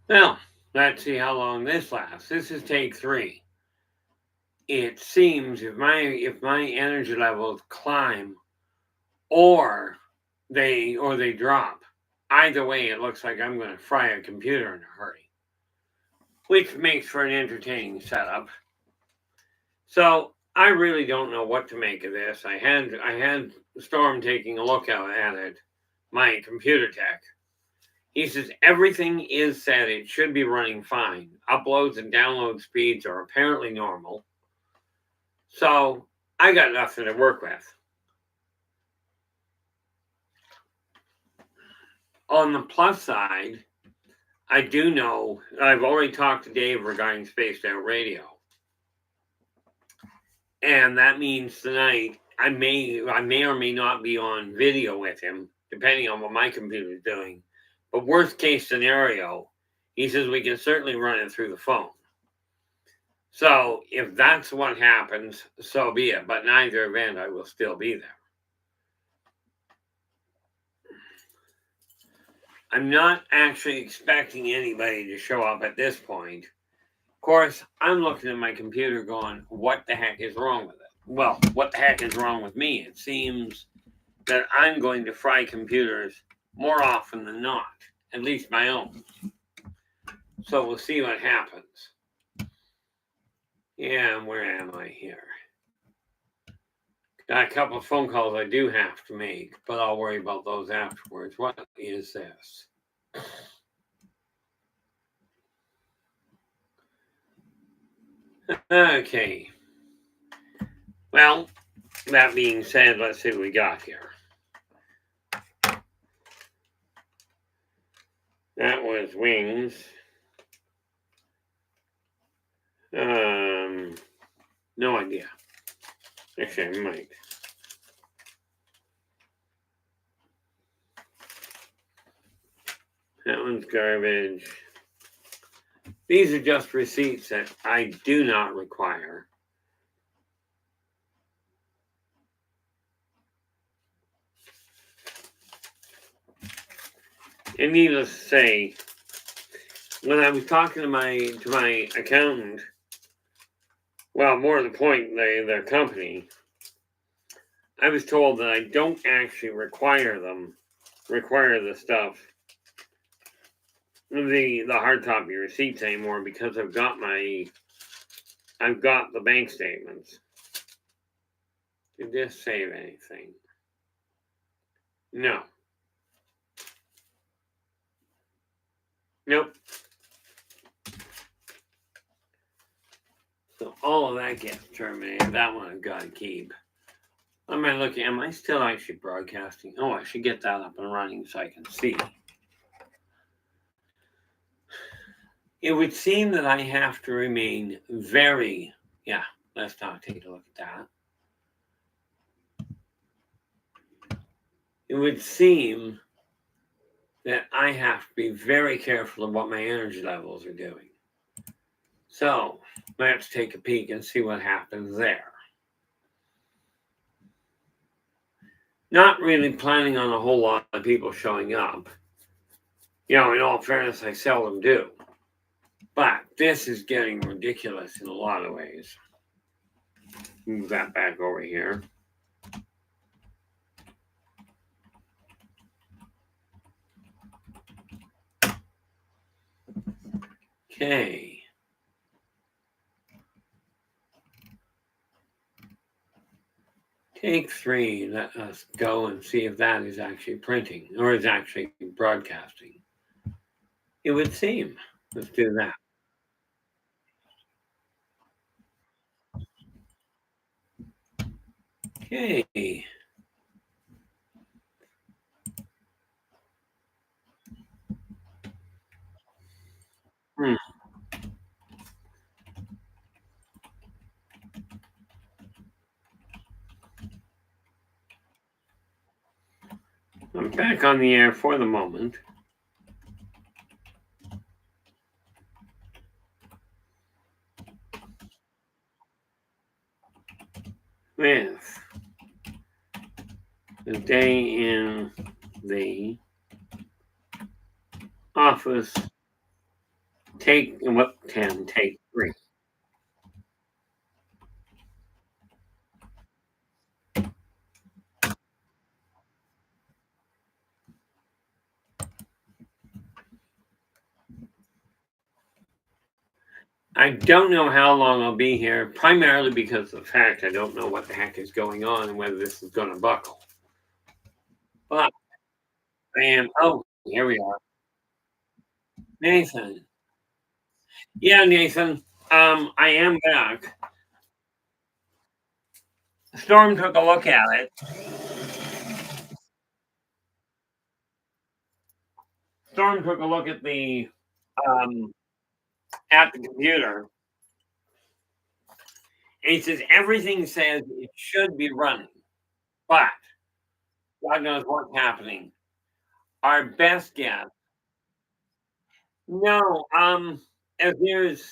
Well, let's see how long this lasts. This is take 3. It seems if my energy levels climb or they drop, either way it looks like I'm going to fry a computer in a hurry, which makes for an entertaining setup. So I really don't know what to make of this. I had Storm taking a look at it, my computer tech. He says everything is set. It should be running fine. Uploads and download speeds are apparently normal. So I got nothing to work with. On the plus side, I do know I've already talked to Dave regarding Spaced Out Radio. And that means tonight I may or may not be on video with him, depending on what my computer is doing. But worst case scenario, he says we can certainly run it through the phone. So if that's what happens, so be it. But in either event, I will still be there. I'm not actually expecting anybody to show up at this point. Of course, I'm looking at my computer going, what the heck is wrong with it? Well, what the heck is wrong with me? It seems that I'm going to fry computers more often than not, at least my own. So we'll see what happens. Yeah, where am I here? Got a couple of phone calls I do have to make, but I'll worry about those afterwards. What is this? Okay. Well, that being said, let's see what we got here. That was Wings. No idea. Actually, I might. That one's garbage. These are just receipts that I do not require. And needless to say, when I was talking to my accountant, well, more to the point, their company, I was told that I don't actually require the stuff, the hard copy receipts anymore because I've got the bank statements. Did this save anything? No. Nope. So all of that gets terminated. That one I've got to keep. Am I still actually broadcasting? Oh, I should get that up and running so I can see. It would seem that I have to remain very, yeah, let's not take a look at that. It would seem that I have to be very careful of what my energy levels are doing. So let's take a peek and see what happens there. Not really planning on a whole lot of people showing up. In all fairness, I seldom do. But this is getting ridiculous in a lot of ways. Move that back over here. Okay. Take 3. Let us go and see if that is actually printing or is actually broadcasting. It would seem. Let's do that. Okay. Hmm. I'm back on the air for the moment. With the day in the office Take what 10? Take 3. I don't know how long I'll be here, primarily because of the fact I don't know what the heck is going on and whether this is going to buckle. But I am. Oh, here we are. Nathan. Yeah, Nathan. I am back. Storm took a look at it. Storm took a look um at the computer, and he says everything says it should be running, but God knows what's happening. Our best guess. No, as near as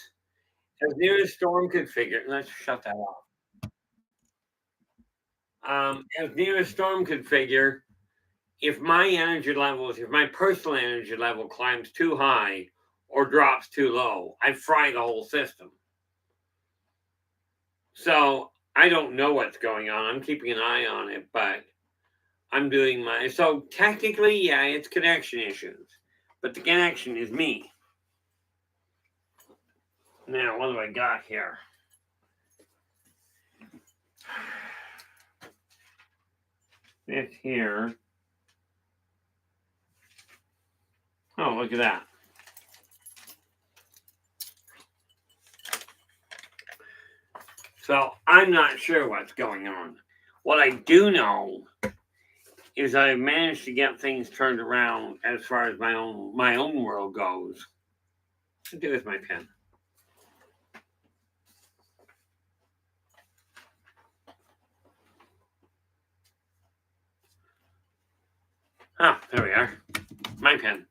Storm could figure. Let's shut that off. As near as Storm could figure, if my personal energy level climbs too high or drops too low, I fry the whole system. So I don't know what's going on. I'm keeping an eye on it, but I'm doing my. So technically, yeah, it's connection issues, but the connection is me. Now, what do I got here? This here. Oh, look at that. So I'm not sure what's going on. What I do know is I managed to get things turned around as far as my own world goes. What do with my pen? Ah, there we are. My pen.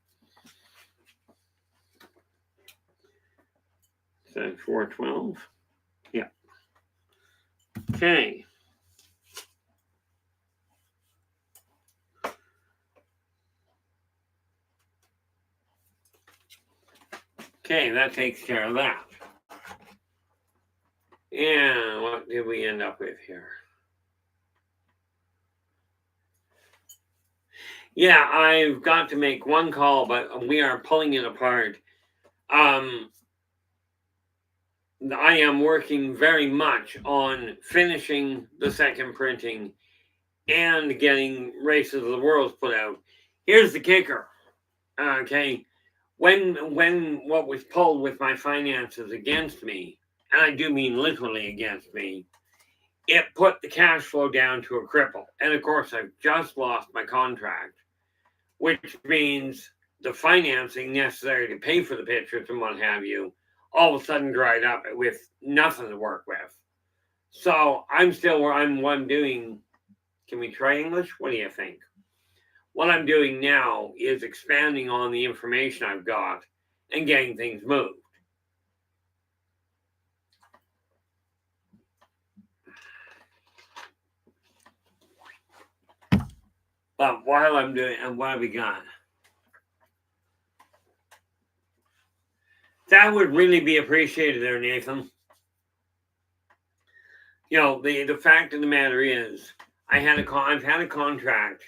So 412. Yeah. Okay. Okay, that takes care of that. And what did we end up with here? Yeah, I've got to make one call, but we are pulling it apart. I am working very much on finishing the second printing and getting Races of the Worlds put out. Here's the kicker. Okay. When what was pulled with my finances against me, and I do mean literally against me, it put the cash flow down to a cripple. And of course, I've just lost my contract, which means the financing necessary to pay for the pictures and what have you all of a sudden dried up with nothing to work with. So I'm still where what I'm doing. Can we try English? What do you think? What I'm doing now is expanding on the information I've got and getting things moved. But while I'm doing, and what have we got? That would really be appreciated there, Nathan. You know, the fact of the matter is, I've had a contract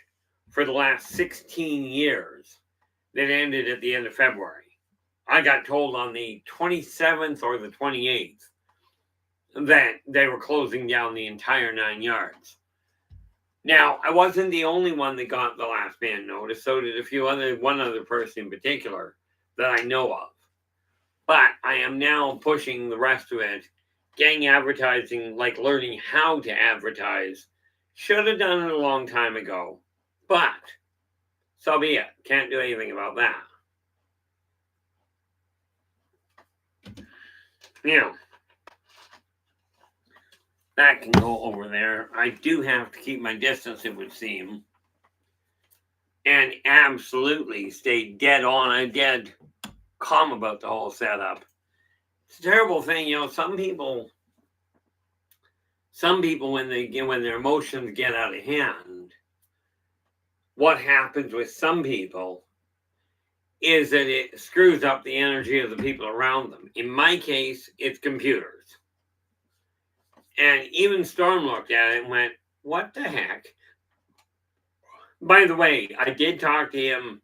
for the last 16 years that ended at the end of February. I got told on the 27th or the 28th that they were closing down the entire 9 yards. Now, I wasn't the only one that got the last band notice, so did one other person in particular that I know of. But I am now pushing the rest of it, getting advertising, like learning how to advertise. Should have done it a long time ago, but so be it. Can't do anything about that. You know, that can go over there. I do have to keep my distance, it would seem, and absolutely stay dead on, dead calm about the whole setup. It's a terrible thing, you know. Some people when their emotions get out of hand, what happens with some people is that it screws up the energy of the people around them. In my case, it's computers. And even Storm looked at it and went, what the heck? By the way, I did talk to him.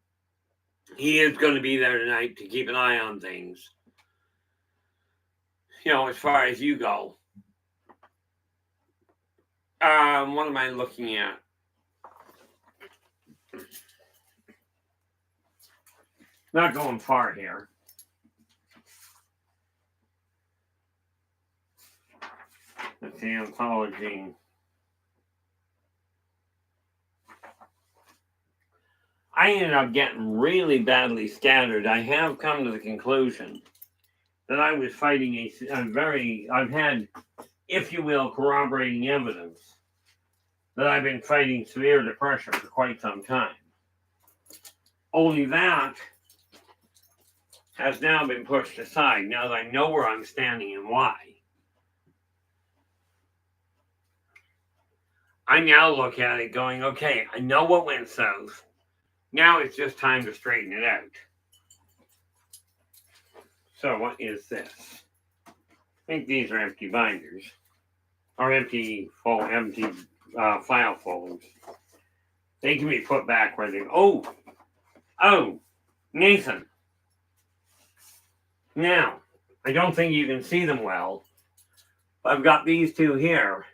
He is going to be there tonight to keep an eye on things. As far as you go. What am I looking at? Not going far here. That's the anthology. I ended up getting really badly scattered. I have come to the conclusion that I was fighting I've had, if you will, corroborating evidence that I've been fighting severe depression for quite some time. Only that has now been pushed aside now that I know where I'm standing and why. I now look at it going, okay, I know what went south. Now it's just time to straighten it out. So what is this? I think these are empty binders. Or empty file folders. They can be put back where they... Oh, Nathan. Now, I don't think you can see them well. But I've got these two here.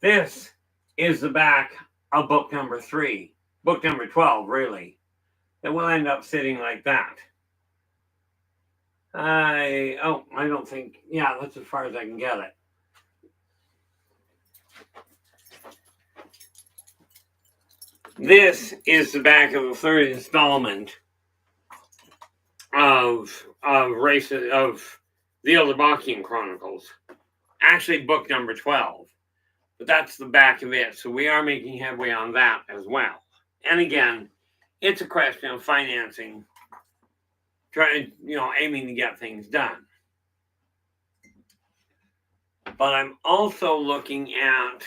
This is the back of book number 3. Book number 12, really. That will end up sitting like that. I don't think... Yeah, that's as far as I can get it. This is the back of the third installment of the Elderbachian Chronicles. Actually, book number 12. But that's the back of it. So we are making headway on that as well. And again, it's a question of financing, aiming to get things done. But I'm also looking at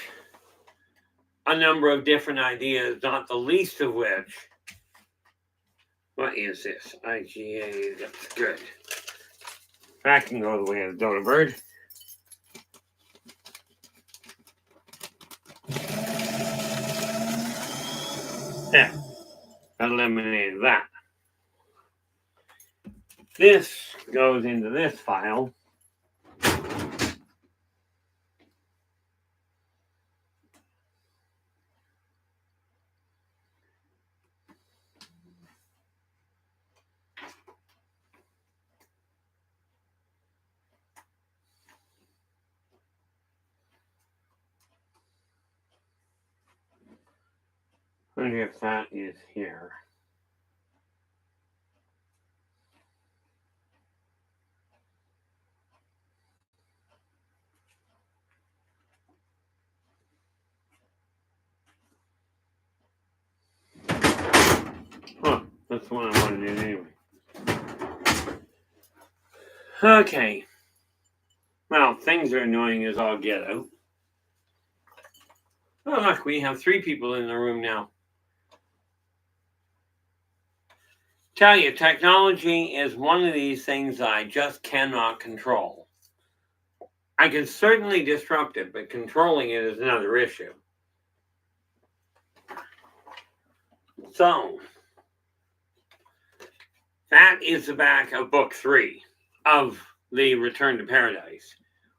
a number of different ideas, not the least of which, what is this? IGA, that's good. That can go the way of the dodo bird. Yeah, eliminated that. This goes into this file. I wonder if that is here. Huh, that's the one I wanted to do anyway. Okay. Well, things are annoying as all get out. Oh, look, we have 3 people in the room now. Tell you, technology is one of these things I just cannot control. I can certainly disrupt it, but controlling it is another issue. So, that is the back of book 3 of the Return to Paradise,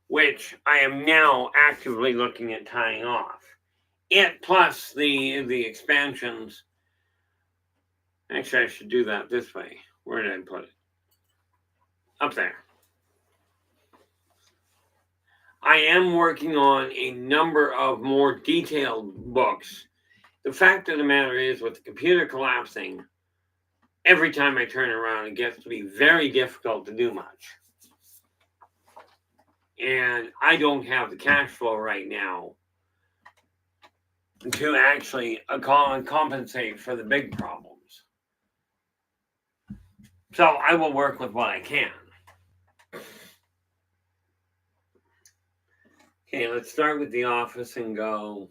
which I am now actively looking at tying off. It plus the expansions. Actually, I should do that this way. Where did I put it? Up there. I am working on a number of more detailed books. The fact of the matter is, with the computer collapsing, every time I turn around, it gets to be very difficult to do much. And I don't have the cash flow right now to actually compensate for the big problems. So I will work with what I can. Okay, let's start with the office and go.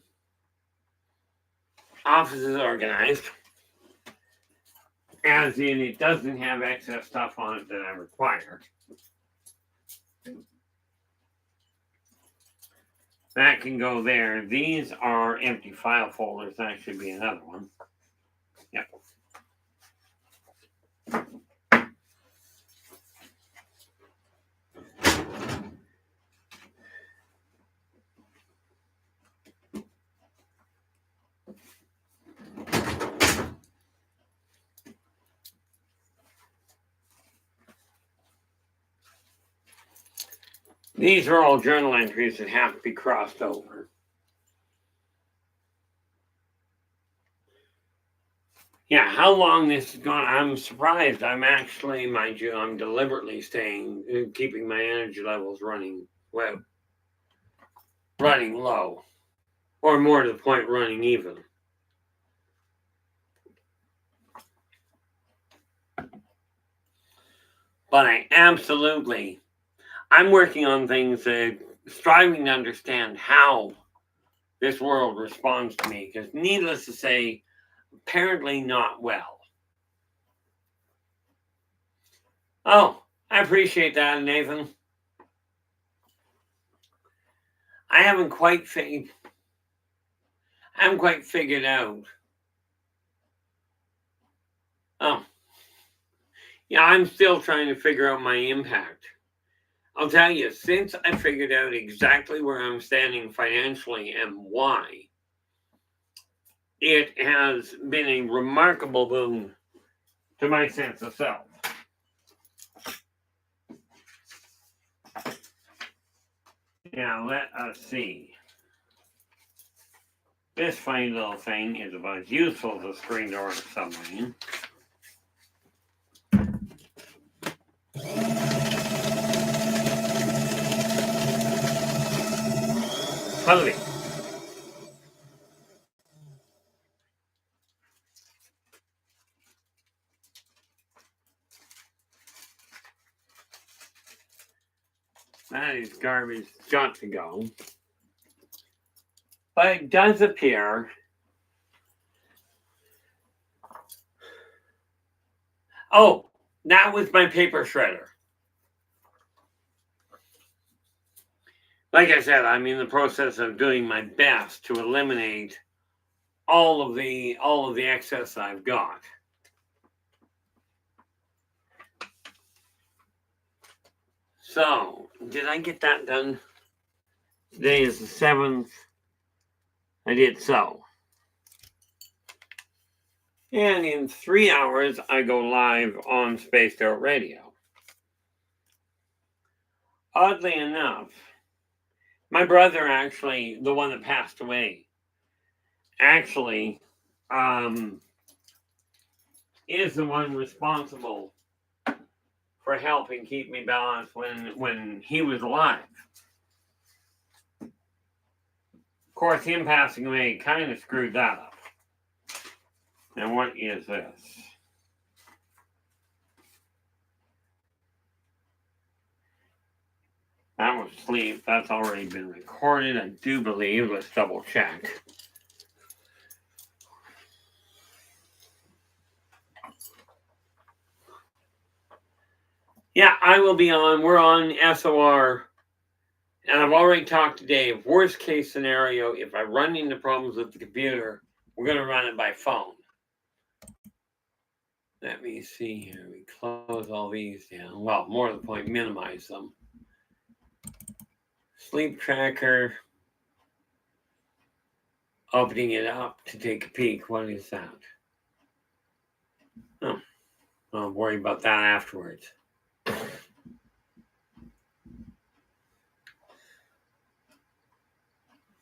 Office is organized. as in it doesn't have excess stuff on it that I require. That can go there. These are empty file folders. That should be another one. Yep. These are all journal entries that have to be crossed over. Yeah, how long this is going, I'm surprised. I'm actually, mind you, I'm deliberately keeping my energy levels running low. Or more to the point, running even. But I'm working on things that striving to understand how this world responds to me, because needless to say, apparently not well. Oh, I appreciate that, Nathan. I haven't quite figured out. Oh, yeah, I'm still trying to figure out my impact. I'll tell you, since I figured out exactly where I'm standing financially and why, it has been a remarkable boon to my sense of self. Now, let us see. This funny little thing is about as useful as a screen door in a submarine. Holy. That is garbage. It's got to go. But it does appear. Oh, that was my paper shredder. Like I said, I'm in the process of doing my best to eliminate all of the excess I've got. So, did I get that done? Today is the 7th. I did so. And in 3 hours, I go live on Spaced Out Radio. Oddly enough, my brother, actually, the one that passed away, actually is the one responsible for helping keep me balanced when he was alive. Of course, him passing away kind of screwed that up. Now, what is this? That was sleep. That's already been recorded, I do believe. Let's double check. Yeah, I will be on. We're on SOR. And I've already talked to Dave. Worst case scenario, if I run into problems with the computer, we're going to run it by phone. Let me see here. We close all these down. Well, more to the point, minimize them. Sleep tracker. Opening it up to take a peek. What is that? Oh, I'll worry about that afterwards.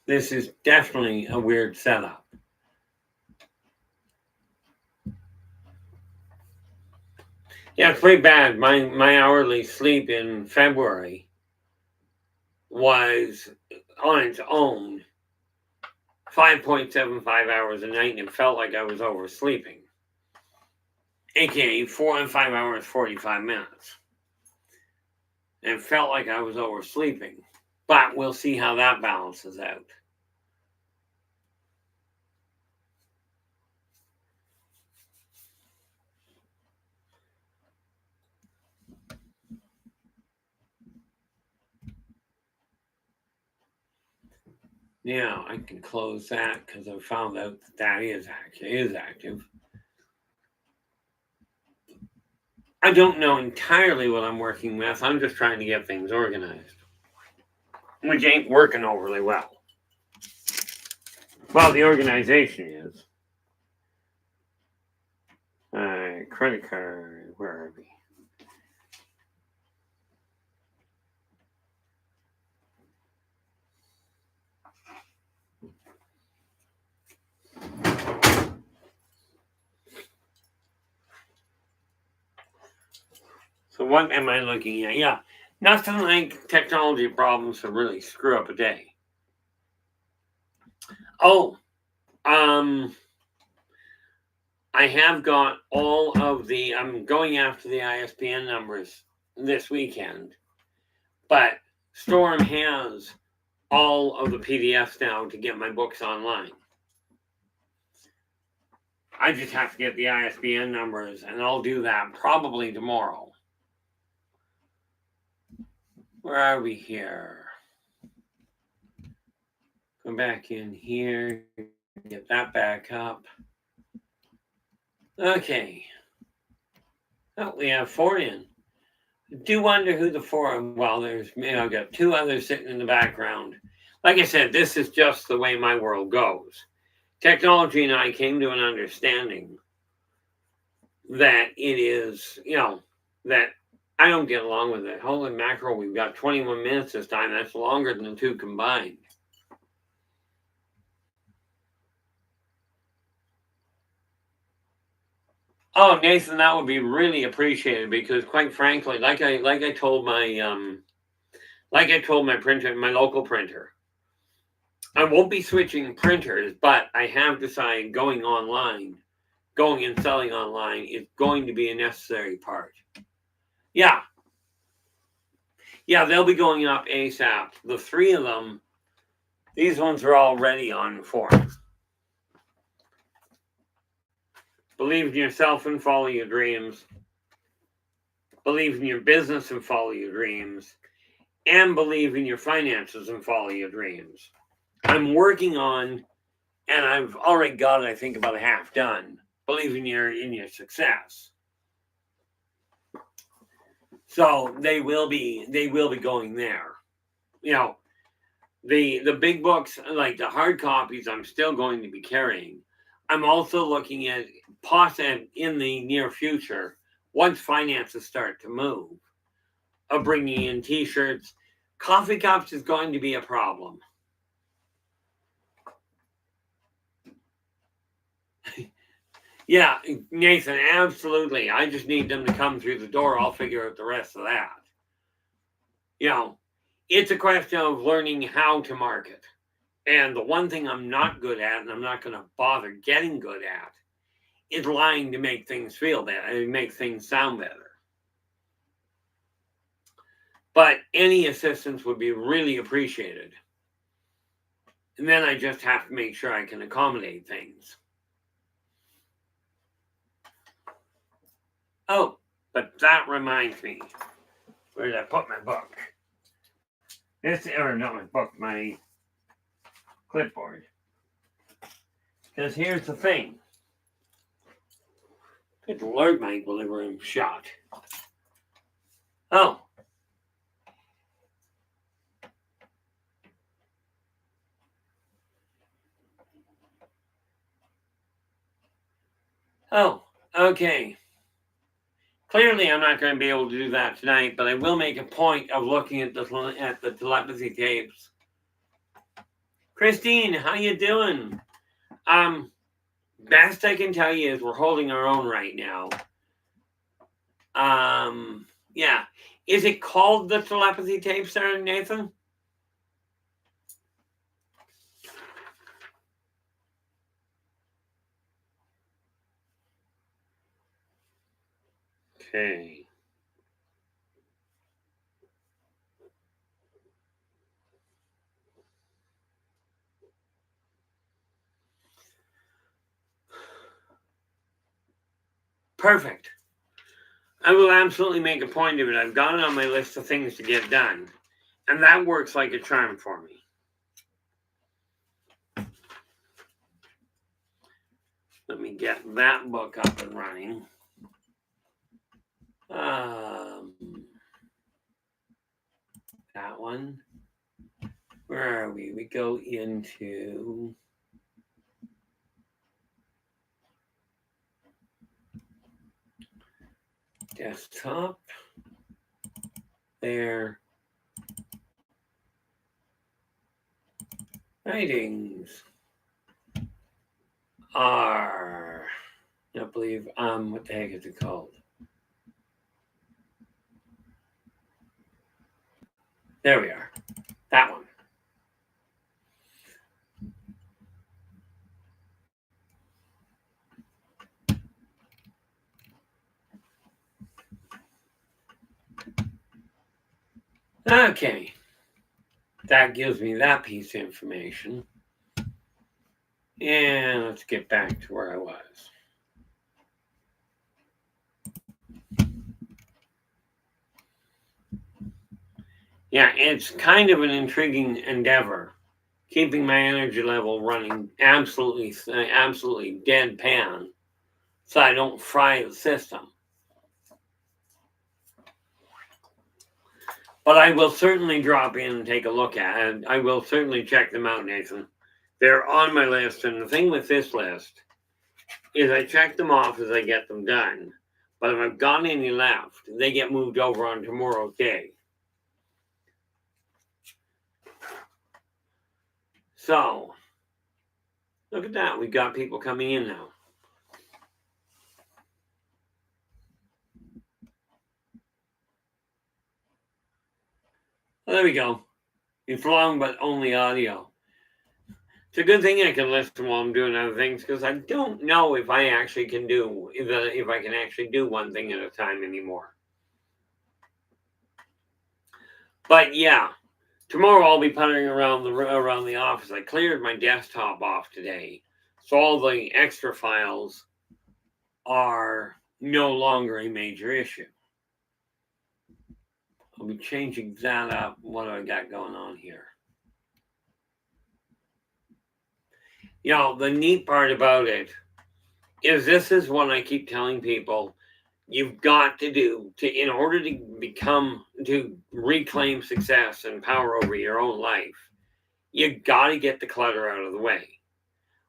This is definitely a weird setup. Yeah, it's pretty bad. My hourly sleep in February was on its own 5.75 hours a night, and it felt like I was oversleeping. AKA 4 and 5 hours, 45 minutes. And it felt like I was oversleeping. But we'll see how that balances out. Yeah, I can close that because I found out that is active. I don't know entirely what I'm working with. I'm just trying to get things organized, which ain't working overly well. Well, the organization is. Credit card, where are we? So what am I looking at? Yeah, nothing like technology problems to really screw up a day. Oh, I have got all of the. I'm going after the ISBN numbers this weekend, but Storm has all of the PDFs now to get my books online. I just have to get the ISBN numbers, and I'll do that probably tomorrow. Where are we here? Go back in here, get that back up. Okay. Oh, we have 4 in. Do wonder who the 4. Well, I've got 2 others sitting in the background. Like I said, this is just the way my world goes. Technology and I came to an understanding that it is, that I don't get along with it. Holy mackerel, we've got 21 minutes this time. That's longer than the 2 combined. Oh, Nathan, that would be really appreciated because, quite frankly, like I told my printer, my local printer, I won't be switching printers, but I have decided going and selling online is going to be a necessary part. Yeah, they'll be going up ASAP. The 3 of them, these ones are already on form. Believe in yourself and follow your dreams. Believe in your business and follow your dreams. And believe in your finances and follow your dreams. I'm working on, and I've already got it, I think, about half done. Believe in your success. So they will be going there. The big books, like the hard copies, I'm still going to be carrying. I'm also looking at possibly in the near future, once finances start to move, of bringing in T-shirts. Coffee cups is going to be a problem. Yeah, Nathan, absolutely. I just need them to come through the door. I'll figure out the rest of that. It's a question of learning how to market. And the one thing I'm not good at, and I'm not going to bother getting good at, is lying to make things feel better and make things sound better. But any assistance would be really appreciated. And then I just have to make sure I can accommodate things. Oh, but that reminds me. Where did I put my book? Not my book, my clipboard. Because here's the thing. Good Lord, my equilibrium shot. Oh. Oh, okay. Clearly, I'm not going to be able to do that tonight, but I will make a point of looking at the telepathy tapes. Christine, how you doing? Best I can tell you is we're holding our own right now. Yeah. Is it called the telepathy tapes, there, Nathan? Okay. Perfect. I will absolutely make a point of it. I've got it on my list of things to get done. And that works like a charm for me. Let me get that book up and running. That one. Where are we? We go into desktop. There. Writings are, I believe, what the heck is it called? There we are. That one. Okay. That gives me that piece of information. And let's get back to where I was. Yeah, it's kind of an intriguing endeavor, keeping my energy level running absolutely deadpan so I don't fry the system. But I will certainly drop in and take a look at it. I will certainly check them out, Nathan. They're on my list, and the thing with this list is I check them off as I get them done. But if I've got any left, they get moved over on tomorrow's day. So, look at that. We've got people coming in now. Well, there we go. It's long, but only audio. It's a good thing I can listen while I'm doing other things because I don't know if I actually can do if I can actually do one thing at a time anymore. But yeah, tomorrow I'll be puttering around the office. I cleared my desktop off today, so all the extra files are no longer a major issue. I'll be changing that up. What do I got going on here? You know, the neat part about it is this is what I keep telling people you've got to do in order to reclaim success and power over your own life. You got to get the clutter out of the way.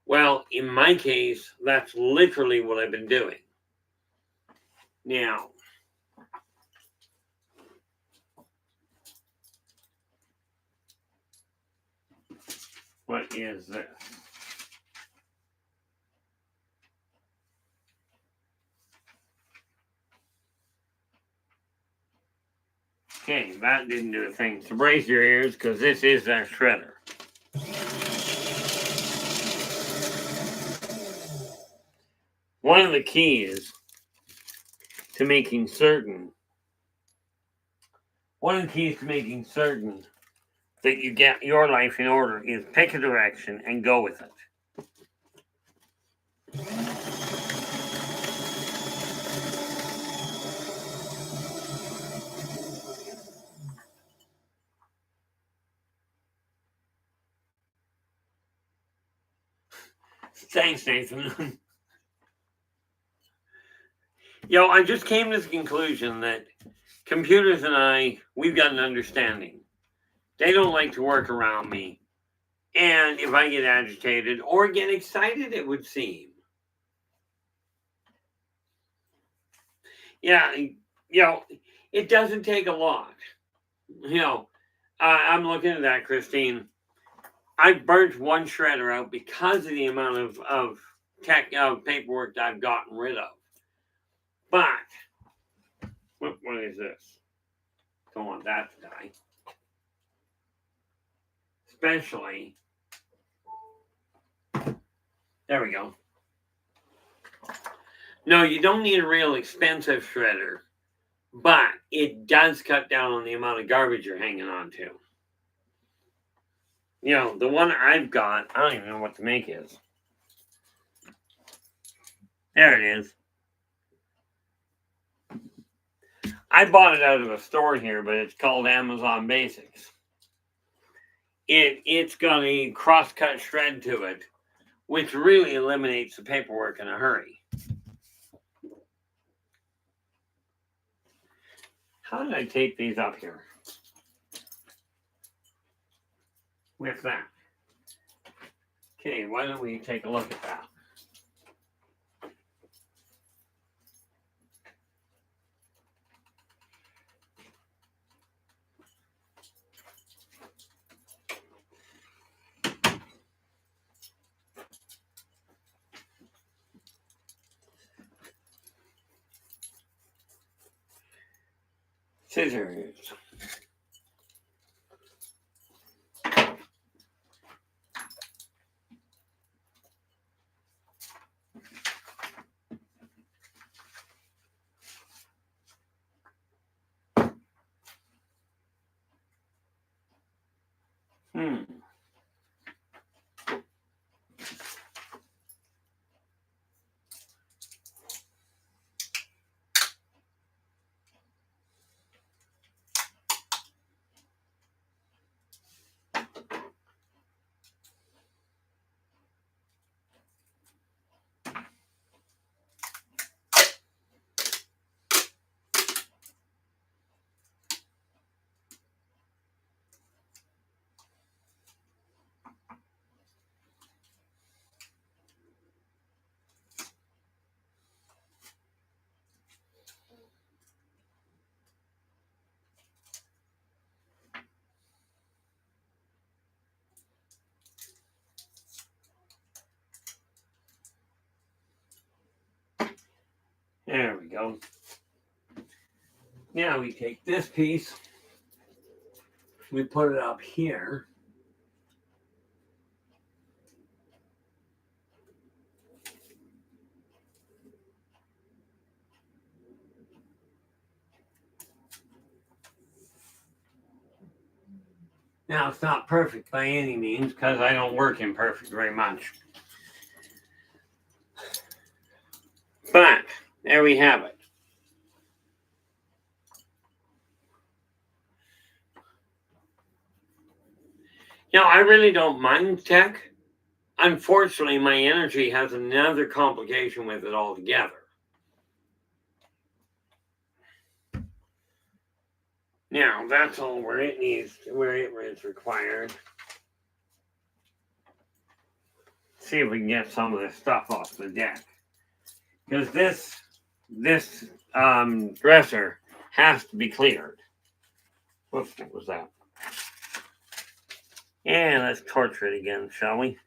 Well, in my case, that's literally what I've been doing. Now, what is this? Okay, that didn't do a thing. So brace your ears because this is that shredder. One of the keys to making certain that you get your life in order is pick a direction and go with it. Thanks, Nathan. I just came to the conclusion that computers and we've got an understanding. They don't like to work around me. And if I get agitated or get excited, it would seem. Yeah, it doesn't take a lot. I'm looking at that, Christine. I burnt one shredder out because of the amount of paperwork that I've gotten rid of. But what is this? Don't want that to die. Especially, there we go. No, you don't need a real expensive shredder, but it does cut down on the amount of garbage you're hanging on to. The one I've got, I don't even know what the make is. There it is. I bought it out of a store here, but it's called Amazon Basics. It's got a cross-cut shred to it, which really eliminates the paperwork in a hurry. How did I tape these up here? With that. Okay, why don't we take a look at that? Scissors. There we go. Now we take this piece, we put it up here. Now it's not perfect by any means because I don't work in perfect very much. But there we have it. You know, I really don't mind tech. Unfortunately, my energy has another complication with it altogether. Now, that's all where it is required. See if we can get some of this stuff off the deck. Because this dresser has to be cleared. Whoops, what was that? And let's torture it again, shall we?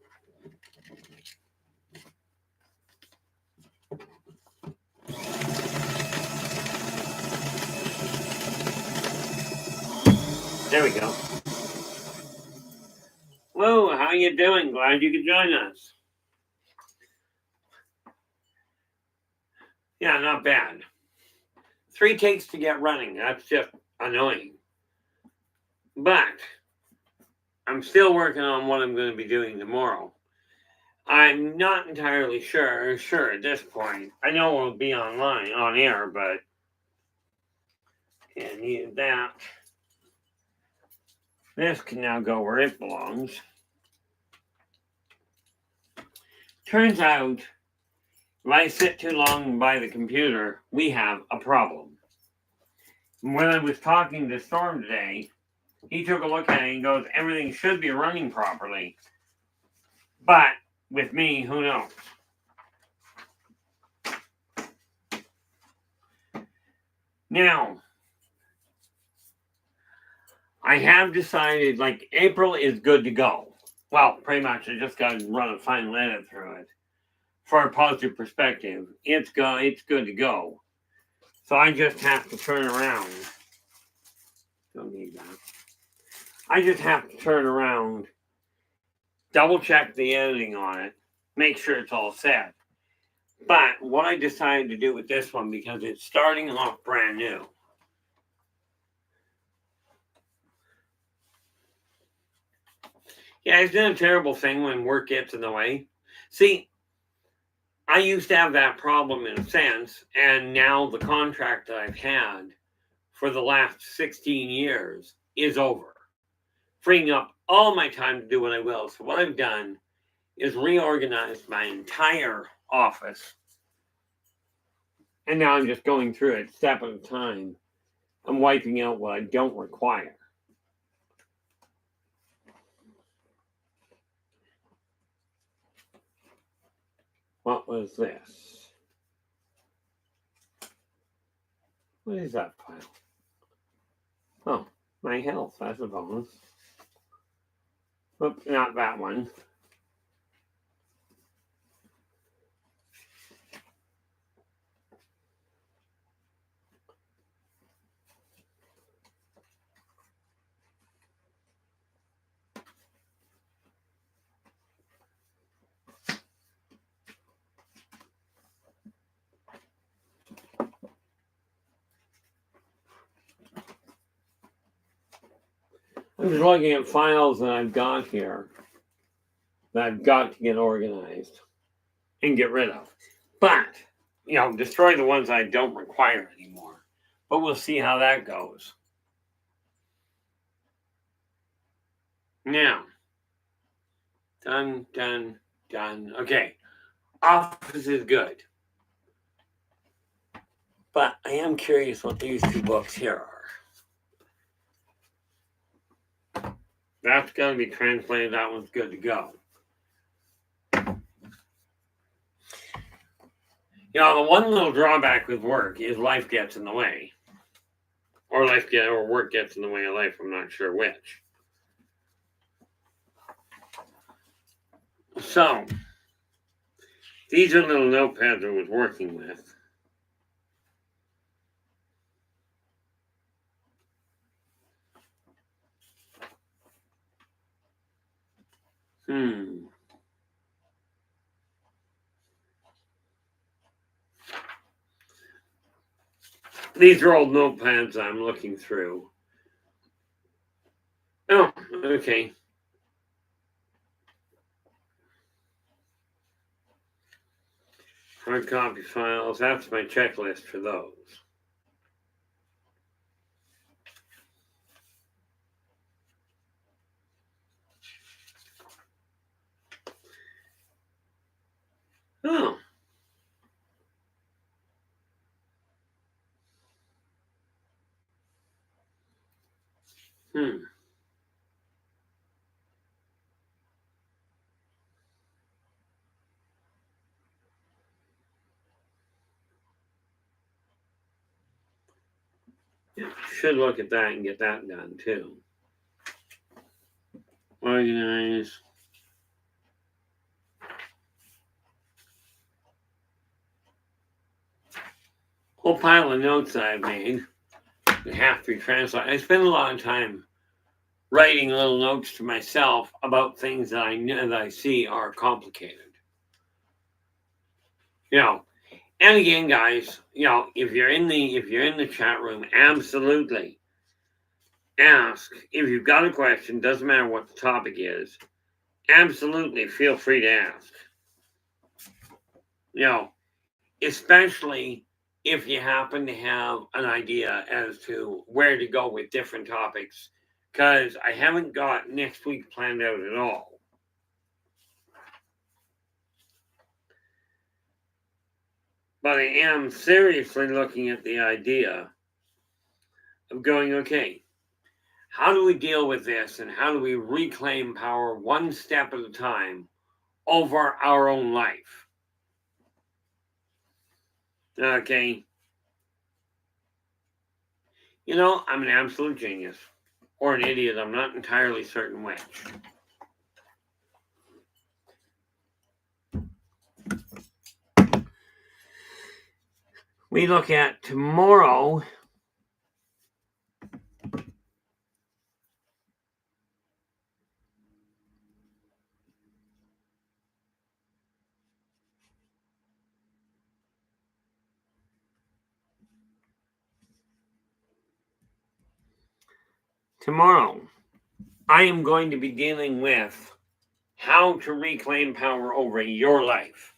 There we go. Whoa, how you doing? Glad you could join us. Yeah, not bad. 3 takes to get running. That's just annoying. But I'm still working on what I'm going to be doing tomorrow. I'm not entirely sure at this point. I know we'll be on air, but can't need that. This can now go where it belongs. Turns out, if I sit too long by the computer, we have a problem. When I was talking to Storm today, he took a look at it and goes, everything should be running properly. But with me, who knows? Now, I have decided, like, April is good to go. Well, pretty much, I just got to run a fine letter through it. For a positive perspective, it's good to go. So I just have to turn around. Don't need that. I just have to turn around, double check the editing on it, make sure it's all set. But what I decided to do with this one, because it's starting off brand new, yeah, isn't it a terrible thing when work gets in the way? See, I used to have that problem in a sense, and now the contract that I've had for the last 16 years is over, freeing up all my time to do what I will. So what I've done is reorganized my entire office. And now I'm just going through it step at a time. I'm wiping out what I don't require. What was this? What is that file? Oh, my health. That's a bonus. Oops, not that one. I'm just looking at files that I've got here that I've got to get organized and get rid of. But, destroy the ones I don't require anymore. But we'll see how that goes. Now, done. Okay, office is good. But I am curious what these two books here are. That's going to be translated. That one's good to go. The one little drawback with work is life gets in the way. Or work gets in the way of life. I'm not sure which. So, these are little notepads I was working with. These are old notepads I'm looking through. Oh, okay. Hard copy files. That's my checklist for those. Oh. Should look at that and get that done too. Organize. Whole pile of notes I've made that have to be translated. I spend a lot of time writing little notes to myself about things that I know that I see are complicated. And again, guys, if you're in the chat room, absolutely ask if you've got a question. Doesn't matter what the topic is. Absolutely, feel free to ask. Especially if you happen to have an idea as to where to go with different topics, because I haven't got next week planned out at all. But I am seriously looking at the idea of going, okay, how do we deal with this and how do we reclaim power one step at a time over our own life? Okay. I'm an absolute genius. Or an idiot. I'm not entirely certain which. We look at tomorrow. Tomorrow, I am going to be dealing with how to reclaim power over your life.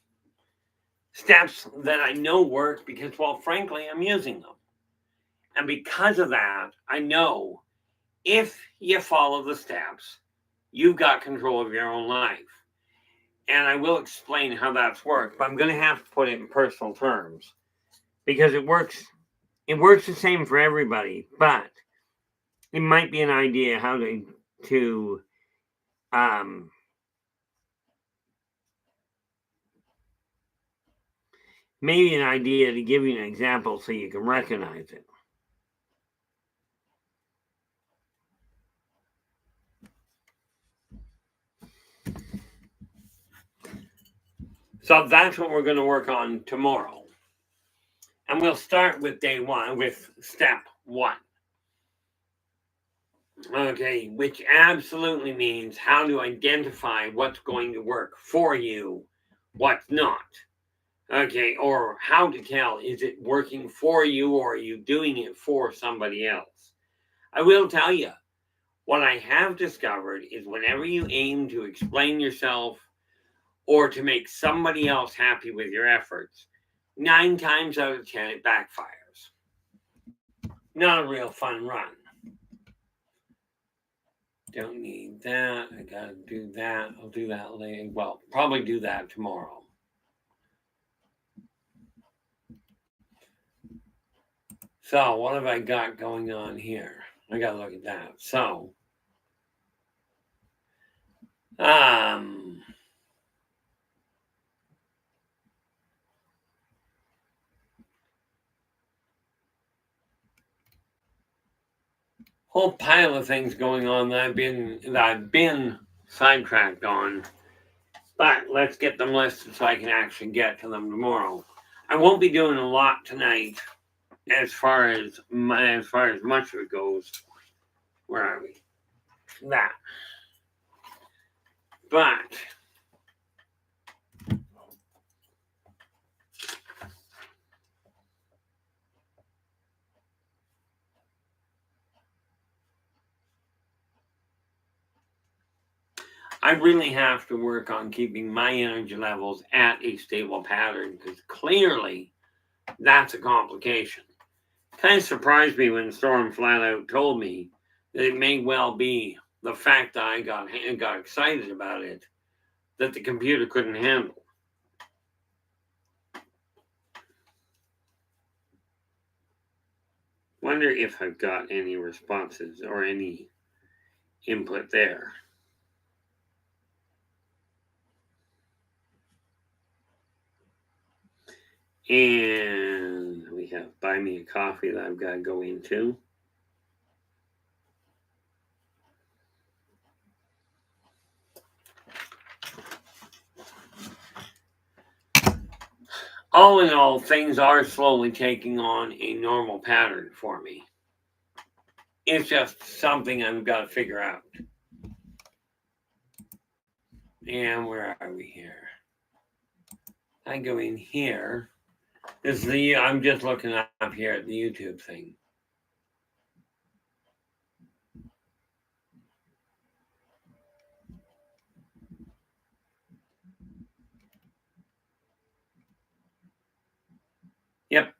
Steps that I know work because, well, frankly, I'm using them. And because of that, I know if you follow the steps, you've got control of your own life. And I will explain how that's worked, but I'm going to have to put it in personal terms because it works the same for everybody, but it might be an idea how to maybe an idea to give you an example so you can recognize it. So that's what we're going to work on tomorrow. And we'll start with day one, with step one. Okay, which absolutely means how to identify what's going to work for you, what's not. Okay, or how to tell, is it working for you or are you doing it for somebody else? I will tell you, what I have discovered is whenever you aim to explain yourself or to make somebody else happy with your efforts, 9 times out of 10 it backfires. Not a real fun run. Don't need that. I gotta do that. I'll do that later. Well, probably do that tomorrow. So, what have I got going on here? I gotta look at that. So, whole pile of things going on that I've been sidetracked on. But let's get them listed so I can actually get to them tomorrow. I won't be doing a lot tonight as far as much of it goes. Where are we? That. But I really have to work on keeping my energy levels at a stable pattern because clearly that's a complication. Kind of surprised me when Storm flat out told me that it may well be the fact that I got excited about it that the computer couldn't handle. Wonder if I've got any responses or any input there. And we have Buy Me a Coffee that I've got to go into. All in all, things are slowly taking on a normal pattern for me. It's just something I've got to figure out. And where are we here? I go in here. I'm just looking up here at the YouTube thing. Yep,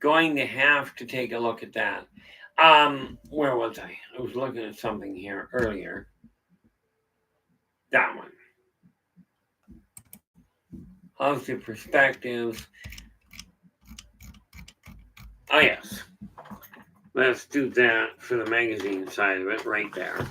going to have to take a look at that. Where was I? I was looking at something here earlier. That one. Positive perspectives. Oh, yes. Let's do that for the magazine side of it right there.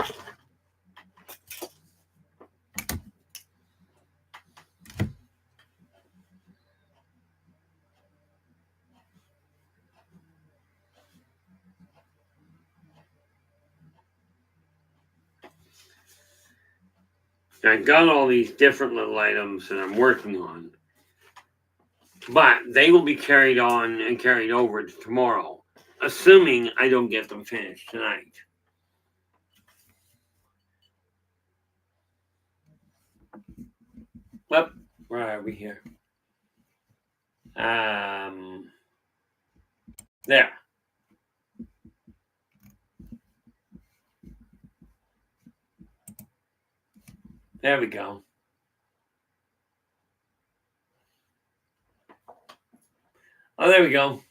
I've got all these different little items that I'm working on, but they will be carried on and carried over to tomorrow, assuming I don't get them finished tonight. Well, where are we here? There. There we go. Oh, there we go.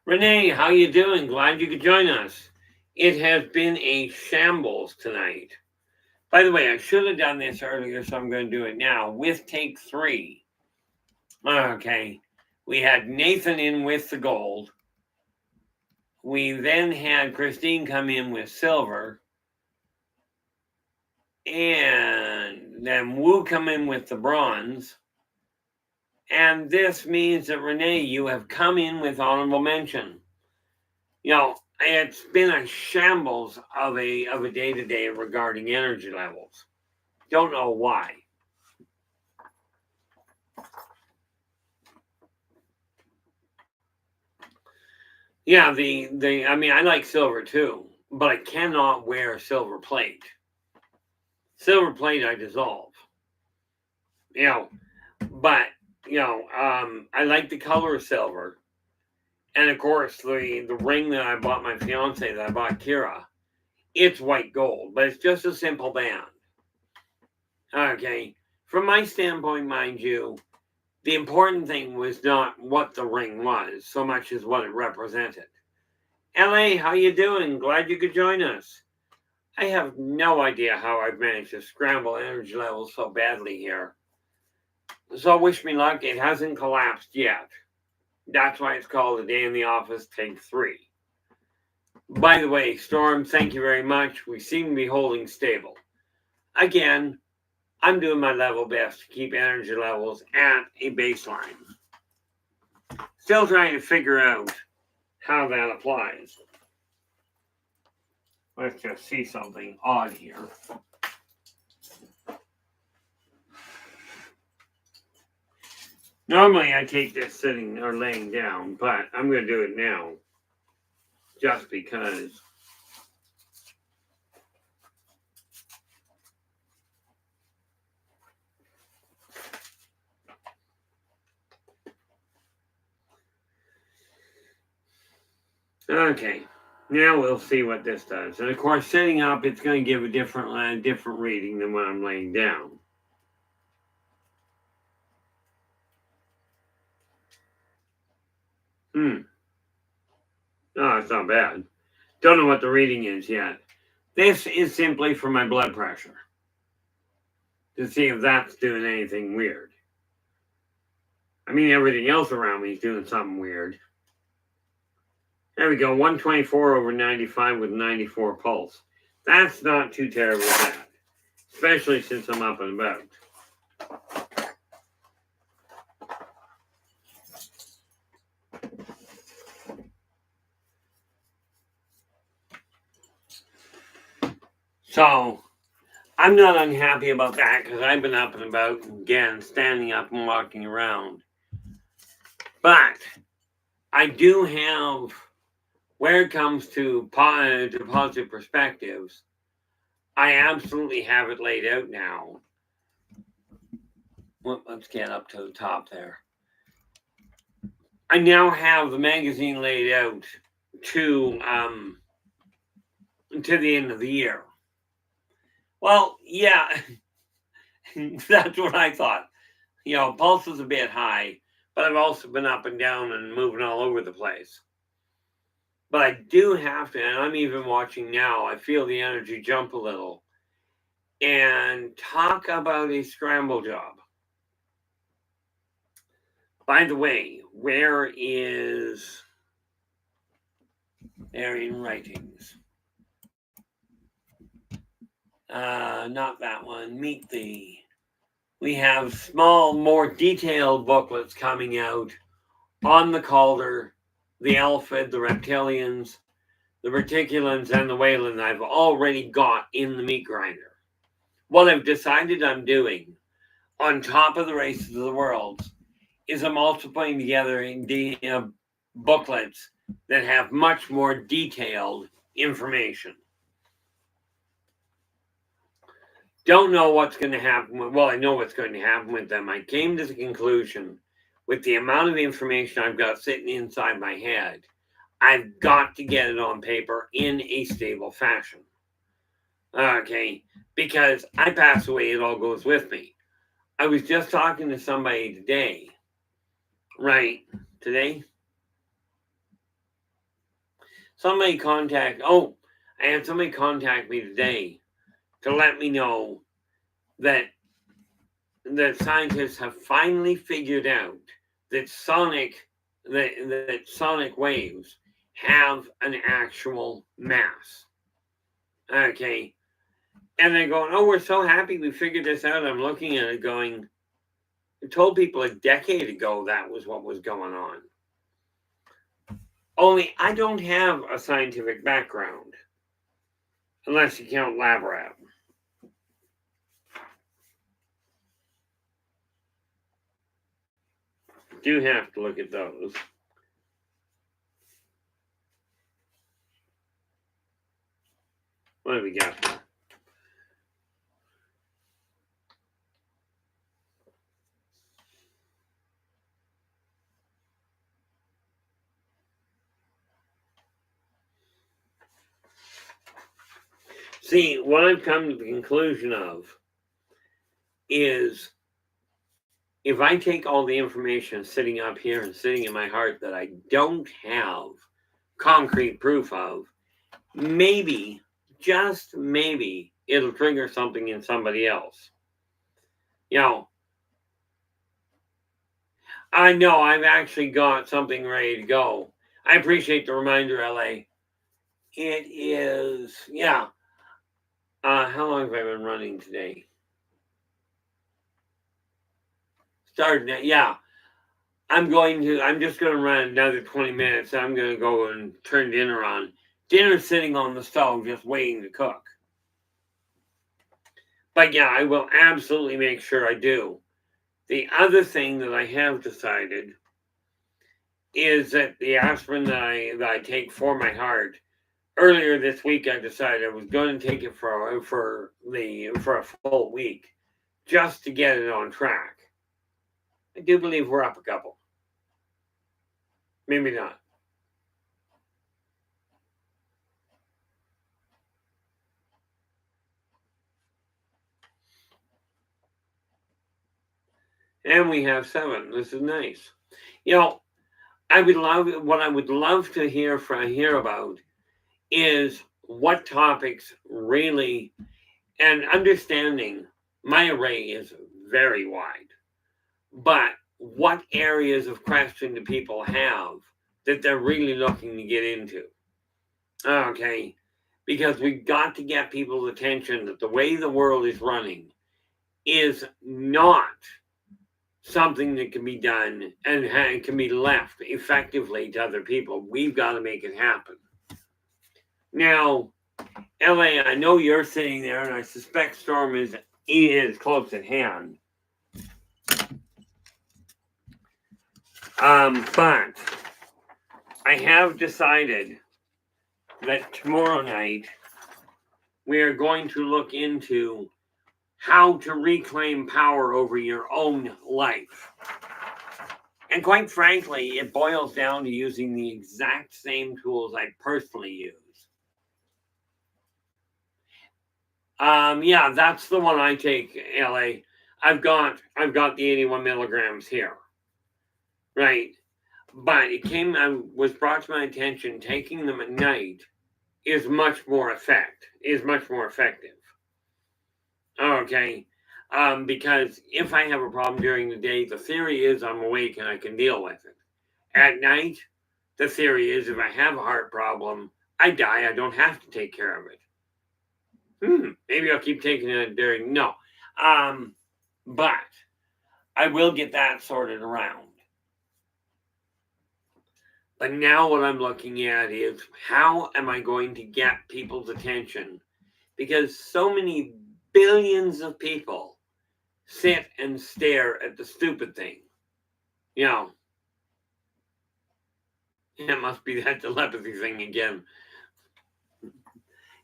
Renee, how you doing? Glad you could join us. It has been a shambles tonight. By the way, I should have done this earlier, so I'm going to do it now with take 3. Okay. We had Nathan in with the gold. We then had Christine come in with silver. And then Wu come in with the bronze. And this means that, Renee, you have come in with honorable mention. It's been a shambles of a day-to-day regarding energy levels. Don't know why. Yeah, I like silver too, but I cannot wear silver plate. Silver plate I dissolve. But I like the color of silver. And of course, the ring that I bought my fiance, that I bought Kira, it's white gold, but it's just a simple band. Okay. From my standpoint, mind you, the important thing was not what the ring was, so much as what it represented. LA, how you doing? Glad you could join us. I have no idea how I've managed to scramble energy levels so badly here. So wish me luck. It hasn't collapsed yet. That's why it's called A Day in the Office Take 3. By the way, Storm, thank you very much. We seem to be holding stable. Again, I'm doing my level best to keep energy levels at a baseline. Still trying to figure out how that applies. Let's just see something odd here. Normally I take this sitting or laying down, but I'm going to do it now. Just because. Okay, now we'll see what this does. And of course, sitting up, it's going to give a different reading than when I'm laying down. Oh, it's not bad. Don't know what the reading is yet. This is simply for my blood pressure. To see if that's doing anything weird. I mean, everything else around me is doing something weird. There we go, 124/95 with 94 pulse. That's not too terribly bad, especially since I'm up and about. So, I'm not unhappy about that because I've been up and about, again, standing up and walking around. But I do have, where it comes to positive perspectives, I absolutely have it laid out now. Well, let's get up to the top there. I now have the magazine laid out to the end of the year. Well, yeah, that's what I thought. Pulse is a bit high, but I've also been up and down and moving all over the place. But I do have to, and I'm even watching now, I feel the energy jump a little. And talk about a scramble job. By the way, where is Arian Writings? Not that one. Meet Thee. We have small, more detailed booklets coming out on the Calder, the Alphid, the Reptilians, the Reticulans, and the Wayland. I've already got in the meat grinder. What I've decided I'm doing, on top of the Races of the Worlds, is I'm also putting together booklets that have much more detailed information. Don't know what's going to happen. Well, I know what's going to happen with them. I came to the conclusion, with the amount of information I've got sitting inside my head, I've got to get it on paper in a stable fashion. Okay, because I pass away, it all goes with me. I was just talking to somebody today. Right, today? I had somebody contact me today to let me know that scientists have finally figured out that sonic waves have an actual mass. Okay. And they're going, oh, we're so happy we figured this out. I'm looking at it going, I told people a decade ago that was what was going on. Only I don't have a scientific background, unless you count lab rat. Do have to look at those. What have we got here? See, what I've come to the conclusion of is if I take all the information sitting up here and sitting in my heart that I don't have concrete proof of, maybe, just maybe, it'll trigger something in somebody else. You know, I know I've actually got something ready to go. I appreciate the reminder, LA. It is, yeah. How long have I been running today? Started now, yeah. I'm just going to run another 20 minutes. I'm going to go and turn dinner on. Dinner's sitting on the stove just waiting to cook. But yeah, I will absolutely make sure I do. The other thing that I have decided is that the aspirin that I take for my heart, earlier this week I decided I was going to take it for a full week just to get it on track. I do believe we're up a couple. Maybe not. And we have 7. This is nice. You know, what I would love to hear about is what topics really, and understanding my array is very wide, but what areas of question do people have that they're really looking to get into? Okay, because we've got to get people's attention that the way the world is running is not something that can be done and can be left effectively to other people. We've got to make it happen. Now, LA, I know you're sitting there, and I suspect Storm is close at hand. But I have decided that tomorrow night we are going to look into how to reclaim power over your own life. And quite frankly, it boils down to using the exact same tools I personally use. Yeah, that's the one I take, LA. I've got the 81 milligrams here, right? But was brought to my attention taking them at night is much more effective. Okay, because if I have a problem during the day, the theory is I'm awake and I can deal with it. At night, the theory is if I have a heart problem, I die. I don't have to take care of it. Maybe I'll keep taking it during. No. But I will get that sorted around. But now what I'm looking at is how am I going to get people's attention? Because so many billions of people sit and stare at the stupid thing. You know, it must be that telepathy thing again.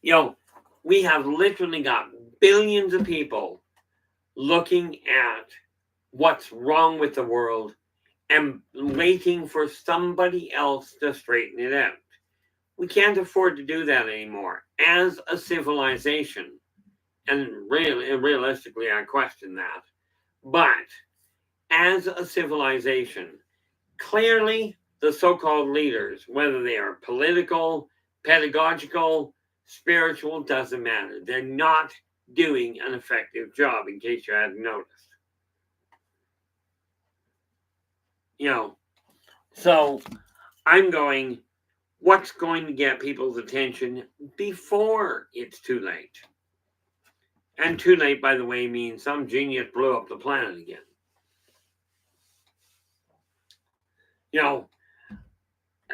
You know, we have literally got billions of people looking at what's wrong with the world and waiting for somebody else to straighten it out. We can't afford to do that anymore as a civilization. And realistically, I question that. But as a civilization, clearly the so-called leaders, whether they are political, pedagogical, spiritual, doesn't matter. They're not doing an effective job, in case you hadn't noticed. So I'm going, what's going to get people's attention before it's too late? And too late, by the way, means some genius blew up the planet again.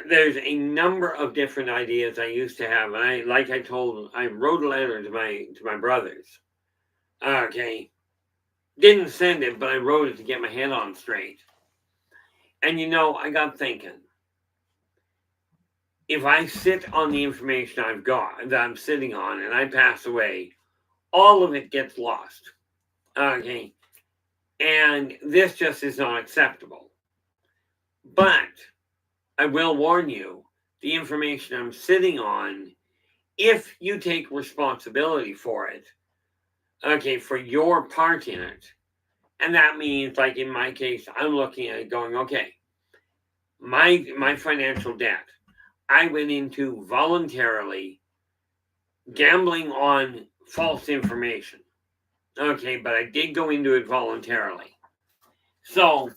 There's a number of different ideas I used to have, and I wrote a letter to my brothers. Okay, didn't send it, but I wrote it to get my head on straight. And I got thinking, if I sit on the information I've got, that I'm sitting on, and I pass away, all of it gets lost. Okay, and this just is not acceptable. But I will warn you, the information I'm sitting on, if you take responsibility for it, okay, for your part in it, and that means, like in my case, I'm looking at it going, okay, my financial debt, I went into voluntarily gambling on false information. Okay, but I did go into it voluntarily. So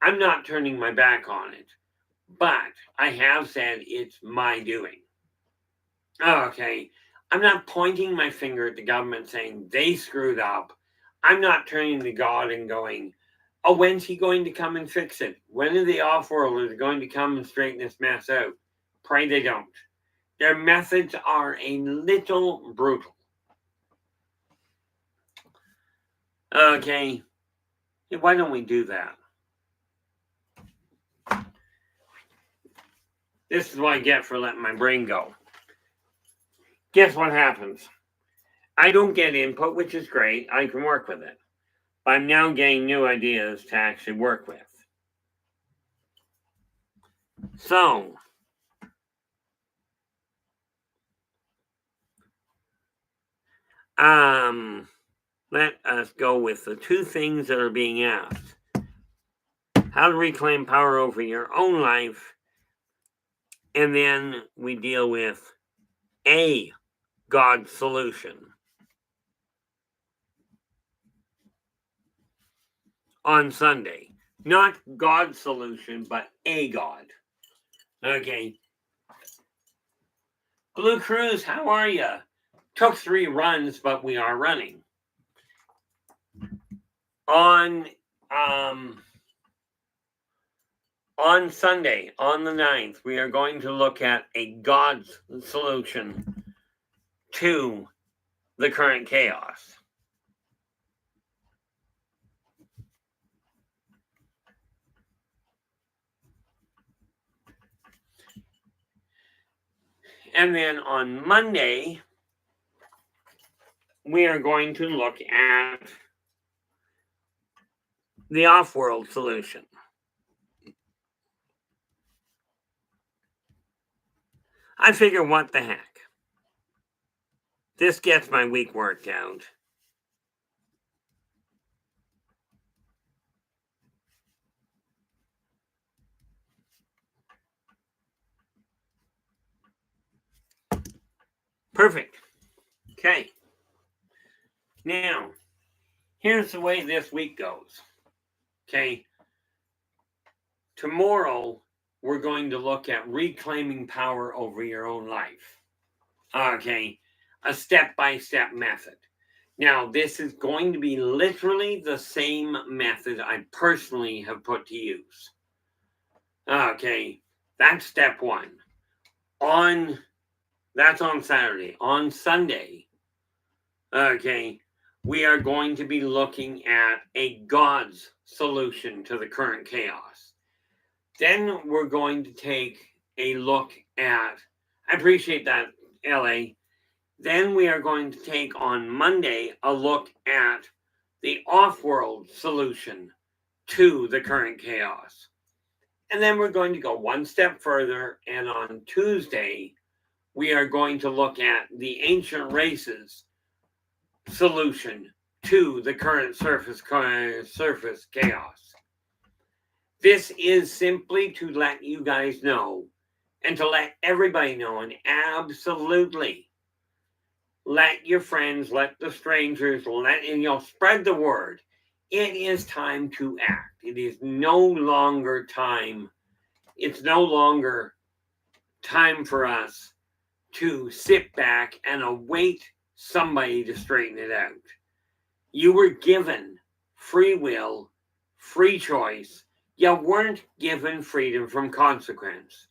I'm not turning my back on it. But I have said it's my doing. Okay, I'm not pointing my finger at the government saying they screwed up. I'm not turning to God and going, oh, when's he going to come and fix it? When are the off-worlders going to come and straighten this mess out? Pray they don't. Their methods are a little brutal. Okay, why don't we do that? This is what I get for letting my brain go. Guess what happens? I don't get input, which is great. I can work with it. But I'm now getting new ideas to actually work with. So, let us go with the two things that are being asked. How to reclaim power over your own life. And then we deal with a God solution. On Sunday. Not God's solution, but a God. Okay. Blue Cruise, how are you? Took 3 runs, but we are running. On Sunday, on the 9th, we are going to look at a God's solution to the current chaos. And then on Monday, we are going to look at the off-world solution. I figure, what the heck? This gets my week worked out. Perfect. Okay. Now, here's the way this week goes. Okay. Tomorrow, we're going to look at reclaiming power over your own life. Okay. A step-by-step method. Now, this is going to be literally the same method I personally have put to use. Okay. That's step 1. That's on Saturday. On Sunday, okay, we are going to be looking at a God's solution to the current chaos. Then we're going to take a look at, I appreciate that, LA. Then we are going to take on Monday a look at the off-world solution to the current chaos. And then we're going to go one step further, and on Tuesday, we are going to look at the ancient races solution to the current surface chaos. This is simply to let you guys know and to let everybody know, and absolutely, let your friends, let the strangers, spread the word. It is time to act. It is no longer time. It's no longer time for us to sit back and await somebody to straighten it out. You were given free will, free choice. You weren't given freedom from consequence.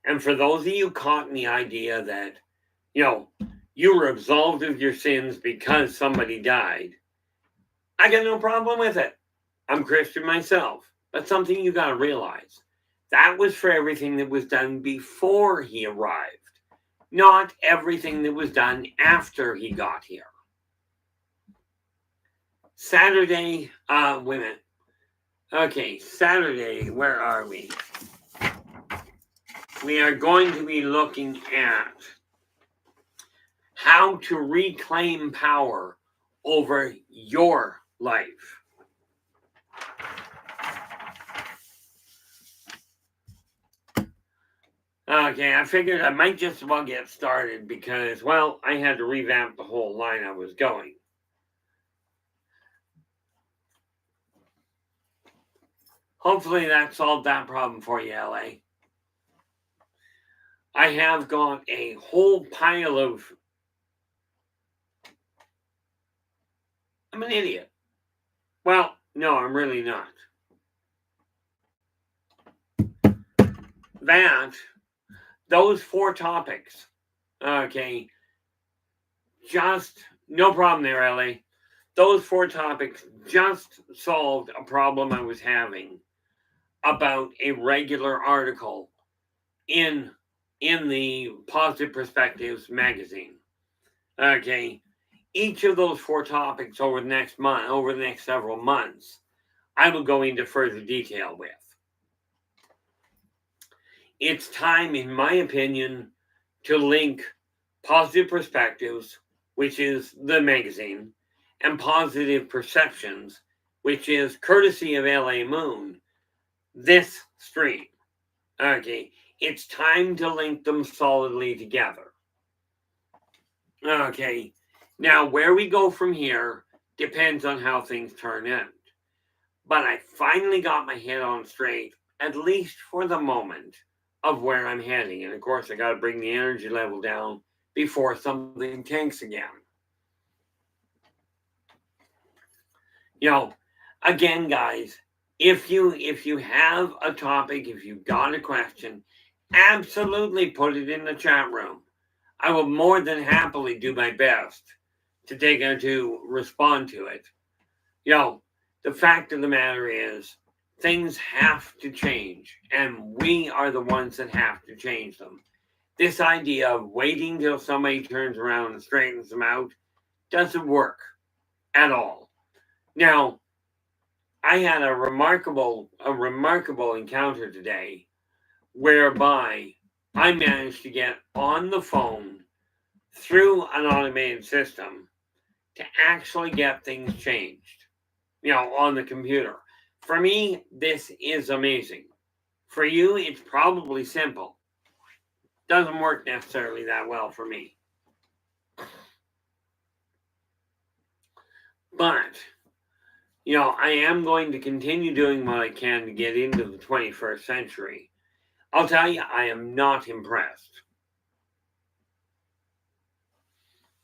And for those of you caught in the idea that, you were absolved of your sins because somebody died, I got no problem with it. I'm Christian myself. That's something you got to realize. That was for everything that was done before he arrived, not everything that was done after he got here. Saturday, women. Okay, Saturday, where are we? We are going to be looking at how to reclaim power over your life. Okay, I figured I might just as well get started because, well, I had to revamp the whole line I was going. Hopefully that solved that problem for you, LA. I have got a whole pile of... I'm an idiot. Well, no, I'm really not. Those 4 topics, okay, just no problem there, LA. Those 4 topics just solved a problem I was having about a regular article in the Positive Perspectives magazine. Okay, each of those 4 topics over the next several months, I will go into further detail with. It's time, in my opinion, to link Positive Perspectives, which is the magazine, and Positive Perceptions, which is courtesy of LA Moon, this stream. Okay, it's time to link them solidly together. Okay, now where we go from here depends on how things turn out. But I finally got my head on straight, at least for the moment, of where I'm heading. And of course, I got to bring the energy level down before something tanks again. Again, guys, if you have a topic, if you've got a question, absolutely put it in the chat room. I will more than happily do my best to respond to it. The fact of the matter is, things have to change, and we are the ones that have to change them. This idea of waiting till somebody turns around and straightens them out doesn't work at all. Now, I had a remarkable encounter today whereby I managed to get on the phone through an automated system to actually get things changed, on the computer. For me, this is amazing. For you, it's probably simple. Doesn't work necessarily that well for me. But, I am going to continue doing what I can to get into the 21st century. I'll tell you, I am not impressed.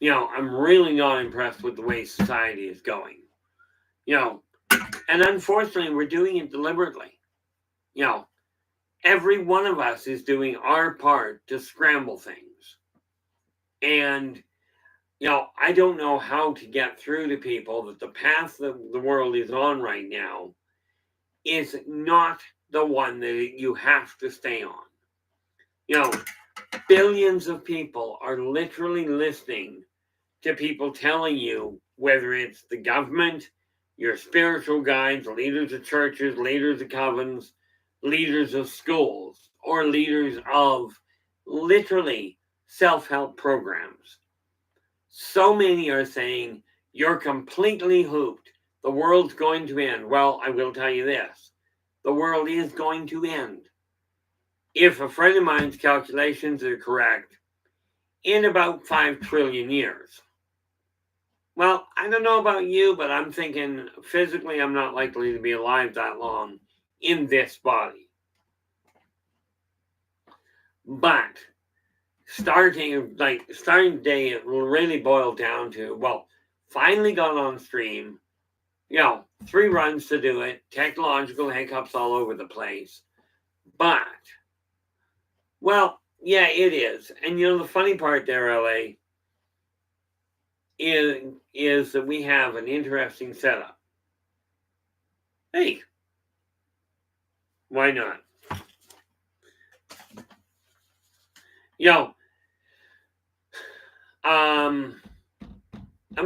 I'm really not impressed with the way society is going. And unfortunately, we're doing it deliberately. Every one of us is doing our part to scramble things. And, I don't know how to get through to people that the path that the world is on right now is not the one that you have to stay on. Billions of people are literally listening to people telling you, whether it's the government, your spiritual guides, leaders of churches, leaders of covens, leaders of schools, or leaders of literally self-help programs. So many are saying, you're completely hooped. The world's going to end. Well, I will tell you this. The world is going to end. If a friend of mine's calculations are correct, in about 5 trillion years. Well, I don't know about you, but I'm thinking physically I'm not likely to be alive that long in this body. But starting today, it really boiled down to, well, finally got on stream, 3 runs to do it, technological hiccups all over the place. But, well, yeah, it is. And the funny part there, LA, is that we have an interesting setup. Hey, why not? I'm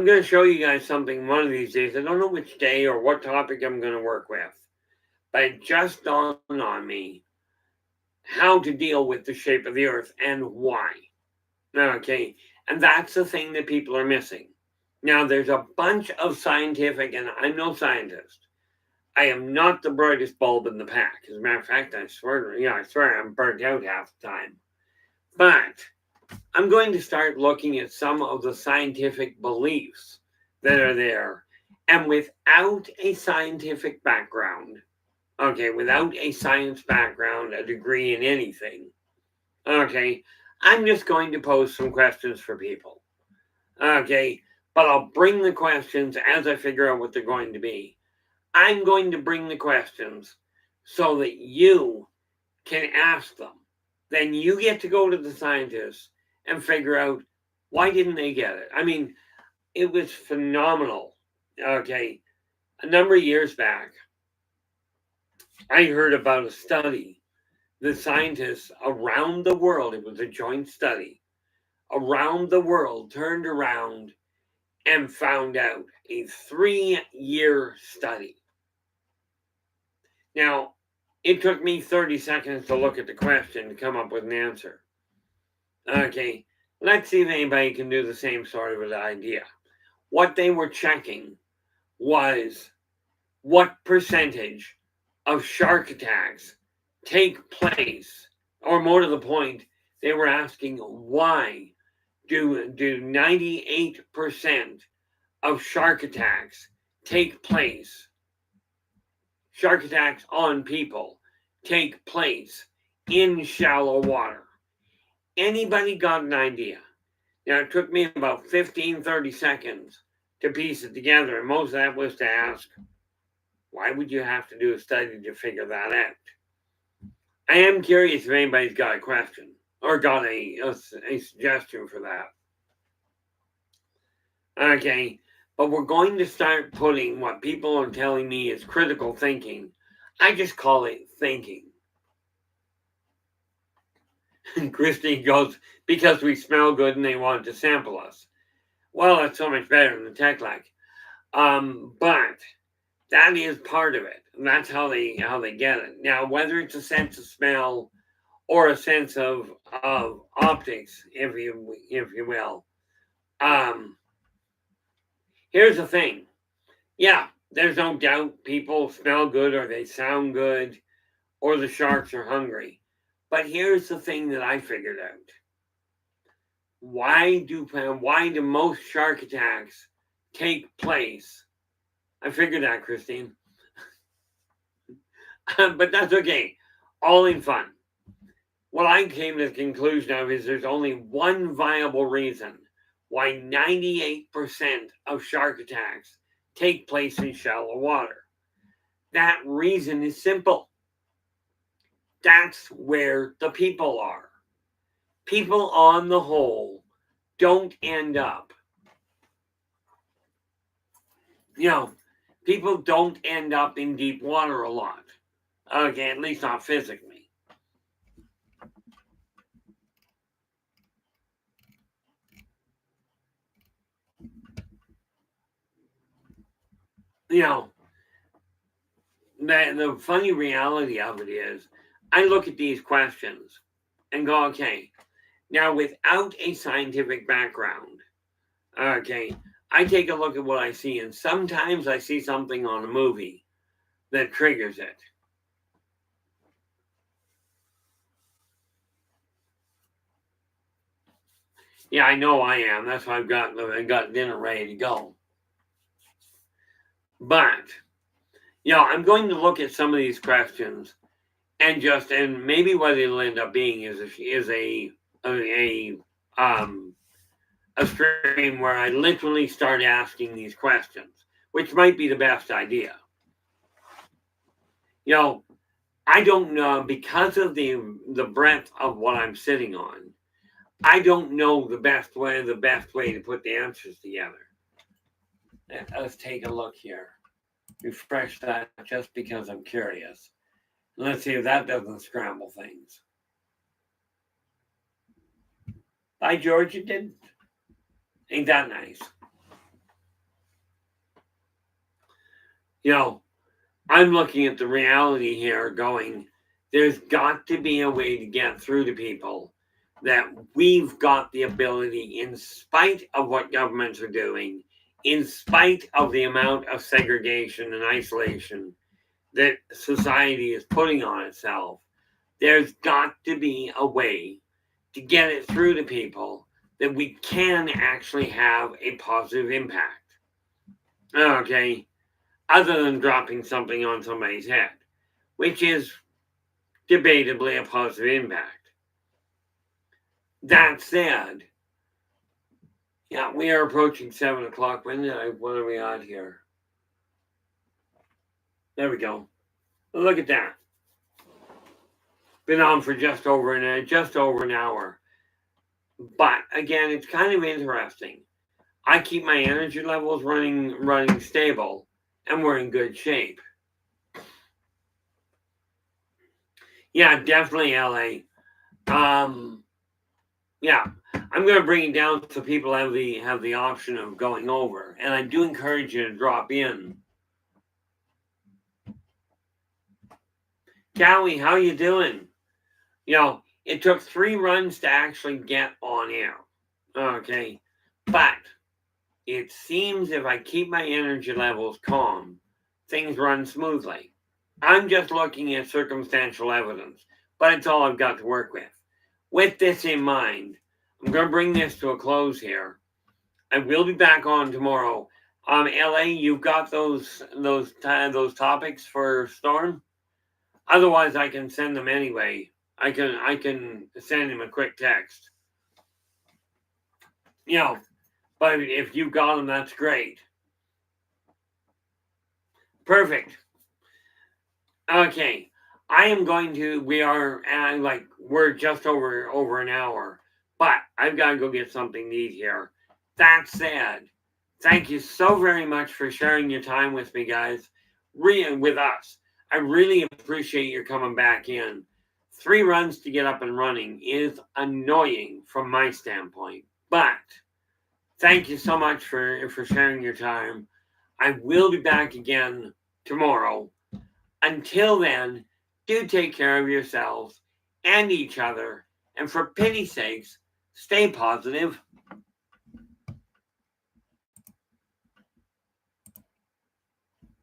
going to show you guys something one of these days. I don't know which day or what topic I'm going to work with, but it just dawned on me how to deal with the shape of the earth and why. Okay, and that's the thing that people are missing. Now, there's a bunch of scientific, and I'm no scientist. I am not the brightest bulb in the pack. As a matter of fact, I swear I'm burnt out half the time. But I'm going to start looking at some of the scientific beliefs that are there. And without a scientific background, without a science background, a degree in anything, I'm just going to pose some questions for people. But I'll bring the questions as I figure out what they're going to be. I'm going to bring the questions so that you can ask them. Then you get to go to the scientists and figure out why didn't they get it. I mean, it was phenomenal. A number of years back, I heard about a study that scientists around the world, it was a joint study, around the world turned around and found out a 3-year study. Now, it took me 30 seconds to look at the question to come up with an answer. Let's see if anybody can do the same sort of an idea. What they were checking was what percentage of shark attacks take place, or more to the point, they were asking why do 98% of shark attacks take place, shark attacks on people take place in shallow water. Anybody got an idea? Now, it took me about 15-30 seconds to piece it together, and most of that was to ask, why would you have to do a study to figure that out? I am curious if anybody's got a question or got a suggestion for that. But we're going to start putting what people are telling me is critical thinking. I just call it thinking. And Christine goes, because we smell good and they wanted to sample us. Well, that's so much better than the tech-like. But that is part of it. And that's how they get it. Now, whether it's a sense of smell or a sense of optics, if you will. Here's the thing. Yeah, there's no doubt people smell good or they sound good or the sharks are hungry. But here's the thing that I figured out. Why do most shark attacks take place? I figured that, Christine. But that's okay. All in fun. What I came to the conclusion of is there's only one viable reason why 98% of shark attacks take place in shallow water. That reason is simple. That's where the people are. People on the whole don't end up. People don't end up in deep water a lot. At least not physically. The funny reality of it is, I look at these questions and go, okay, now without a scientific background, I take a look at what I see, and sometimes I see something on a movie that triggers it. Yeah, I know I am. That's why I got dinner ready to go. But I'm going to look at some of these questions and maybe what it'll end up being is a um a stream where I literally start asking these questions, which might be the best idea. You know, I don't know because of the breadth of what I'm sitting on. I don't know the best way to put the answers together. Let's take a look here. Refresh that just because I'm curious. Let's see if that doesn't scramble things. By George, it didn't. Ain't that nice? I'm looking at the reality here going, there's got to be a way to get through to people that we've got the ability, in spite of what governments are doing, in spite of the amount of segregation and isolation that society is putting on itself, there's got to be a way to get it through to people that we can actually have a positive impact. Okay, other than dropping something on somebody's head, which is debatably a positive impact. That said, we are approaching 7 o'clock. What are we on here? There we go. Look at that. Been on for just over an hour. But again, it's kind of interesting. I keep my energy levels running stable, and we're in good shape. Yeah, definitely, LA. Yeah, I'm going to bring it down so people have the option of going over, and I do encourage you to drop in. Callie, how you doing? It took 3 runs to actually get on air. Okay, but it seems if I keep my energy levels calm, things run smoothly. I'm just looking at circumstantial evidence, but it's all I've got to work with. With this in mind, I'm going to bring this to a close here. I will be back on tomorrow. LA, you've got those topics for Storm. Otherwise, I can send them anyway. I can send him a quick text. But if you got them, that's great. Perfect. Okay, we're just over an hour, but I've got to go get something to eat here. That said, thank you so very much for sharing your time with me, guys, with us. I really appreciate your coming back in. 3 runs to get up and running is annoying from my standpoint, but thank you so much for sharing your time. I will be back again tomorrow. Until then, do take care of yourselves and each other, and for pity's sakes, stay positive.